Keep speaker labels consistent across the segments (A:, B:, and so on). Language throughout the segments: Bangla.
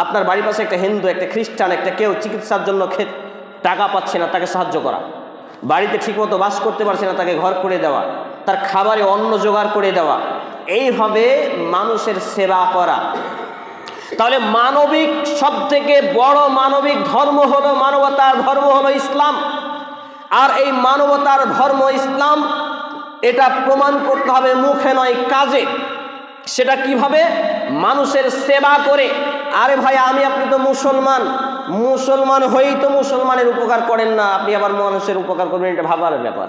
A: আপনার বাড়ির পাশে একটা হিন্দু, একটা খ্রিস্টান, একটা কেউ চিকিৎসার জন্য টাকা পাচ্ছে না, তাকে সাহায্য করা। বাড়িতে ঠিকমতো বাস করতে পারছে না, তাকে ঘর করে দেওয়া, তার খাবারে অন্ন জোগাড় করে দেওয়া, এইভাবে মানুষের সেবা করা। তাহলে মানবিক, সব থেকে বড় মানবিক ধর্ম হলো, মানবতার ধর্ম হলো ইসলাম। আর এই মানবতার ধর্ম ইসলাম, এটা প্রমাণ করতে হবে মুখে নয়, কাজে। সেটা কিভাবে? মানুষের সেবা করে। আরে ভাই, আপনি তো মুসলমান হয়েই তো মুসলমানের উপকার করেন না, আপনি আবার মানুষের উপকার করবেন, এটা ভাবার ব্যাপার।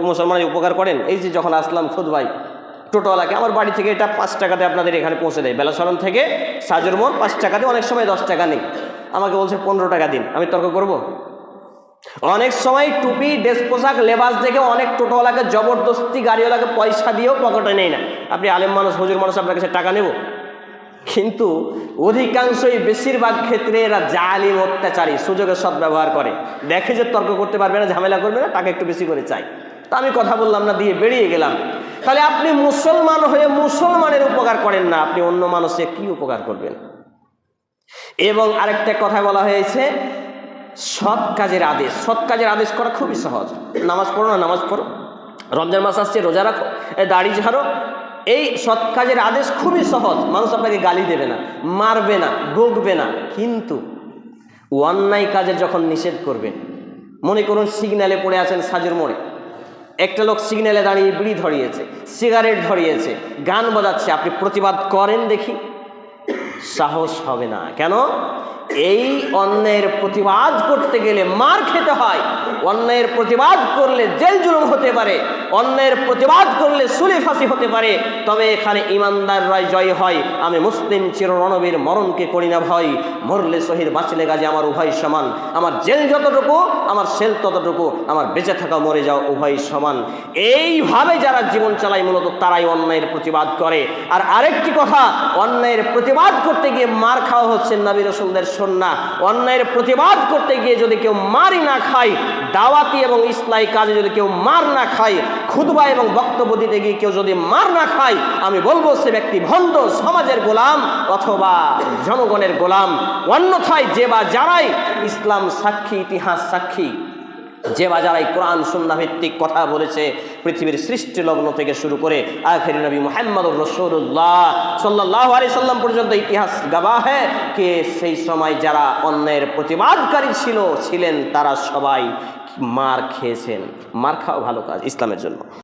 A: মুসলমানের উপকার করেন। এই যে যখন আসলাম খুতবায়, টোটোওয়ালাকে আমার বাড়ি থেকে এটা 5 টাকাতে আপনাদের এখানে পৌঁছে দেয়, বেলাসরণ থেকে সাজুর মোড় 5 টাকাতে, অনেক সময় 10 টাকা নেই, আমাকে বলছে 15 টাকা দিন। আমি তর্ক করব? অনেক সময় টুপি, ড্রেস পোশাক, লেবাস দেখে অনেক টোটোওয়ালাকে জবরদস্তি, গাড়িওয়ালাকে পয়সা দিয়েও পকেটে নেই না। আপনি আলেম মানুষ, হুজুর মানুষ, আপনার কাছে টাকা নেব? কিন্তু অধিকাংশই, বেশিরভাগ ক্ষেত্রে এরা জালিম, অত্যাচারী, সুযোগের সদ্ব্যবহার করে। দেখে যে তর্ক করতে পারবে না, ঝামেলা করবে না, টাকা একটু বেশি করে চাই, তা আমি কথা বললাম না, দিয়ে বেরিয়ে গেলাম। তাহলে আপনি মুসলমান হয়ে মুসলমানের উপকার করেন না, আপনি অন্য মানুষের কি উপকার করবেন? এবং আরেকটা কথা বলা হয়েছে, সৎ কাজের আদেশ। সৎ কাজের আদেশ করা খুবই সহজ। নামাজ পড়ো না, নামাজ পড়ো। রমজান মাস আসছে, রোজা রাখো, দাড়ি ঝাড়ো। এই সৎ কাজের আদেশ খুবই সহজ। মানুষ আপনাকে গালি দেবে না, মারবে না, বকবে না। কিন্তু অন্যায় কাজের যখন নিষেধ করবেন, মনে করুন সিগন্যালে পড়ে আছেন সাজের মোড়ে, একটা লোক সিগন্যালে দাঁড়িয়ে বিড়ি ধরিয়েছে, সিগারেট ধরিয়েছে, গান বাজাচ্ছে, আপনি প্রতিবাদ করেন দেখি? সাহস হবে না। কেন? এই অন্যায়ের প্রতিবাদ করতে গেলে মার খেতে হয়, অন্যায়ের প্রতিবাদ করলে জেল জুলুম হতে পারে, অন্যায়ের প্রতিবাদ করলে সুলে ফাঁসি হতে পারে। তবে এখানে ইমানদাররাই জয় হয়। আমি মুসলিম চির রণবীর, মরণকে করি না ভয়, মরলে শহীদ, বাঁচলে গাজী, আমার উভয় সমান। আমার জেল যতটুকু, আমার সেল ততটুকু, আমার বেঁচে থাকা মরে যাও উভয় সমান। এইভাবে যারা জীবন চালায়, মূলত তারাই অন্যায়ের প্রতিবাদ করে। আর আরেকটি কথা, অন্যায়ের প্রতিবাদ করতে গিয়ে মার খাওয়া হচ্ছে নবী রাসূলদের সুন্নাহ। অন্যায়ের প্রতিবাদ করতে গিয়ে যদি কেউ মারি না খায়, দাওয়াতি এবং ইসলাহি কাজে যদি কেউ মার না খায়, খুতবা এবং বক্তব্য দিতে গিয়ে কেউ যদি মার না খায়, আমি বলবো সে ব্যক্তি ভণ্ড, সমাজের গোলাম অথবা জনগণের গোলাম। অন্যথায় যে বা যারাই ইসলাম সাক্ষী, ইতিহাস সাক্ষী, যে বা যারাই কোরআন সুন্নাহ ভিত্তিক কথা বলেছে, পৃথিবীর সৃষ্টি লগ্ন থেকে শুরু করে আখির নবী মুহাম্মদুর রাসূলুল্লাহ সাল্লাল্লাহু আলাইহি সাল্লাম পর্যন্ত ইতিহাস গাওয়া है কে সেই সময় যারা অন্যায়ের প্রতিবাদকারী ছিলেন, তারা সবাই মার খেয়েছেন। মার খাওয়া ভালো কাজ ইসলামের জন্য।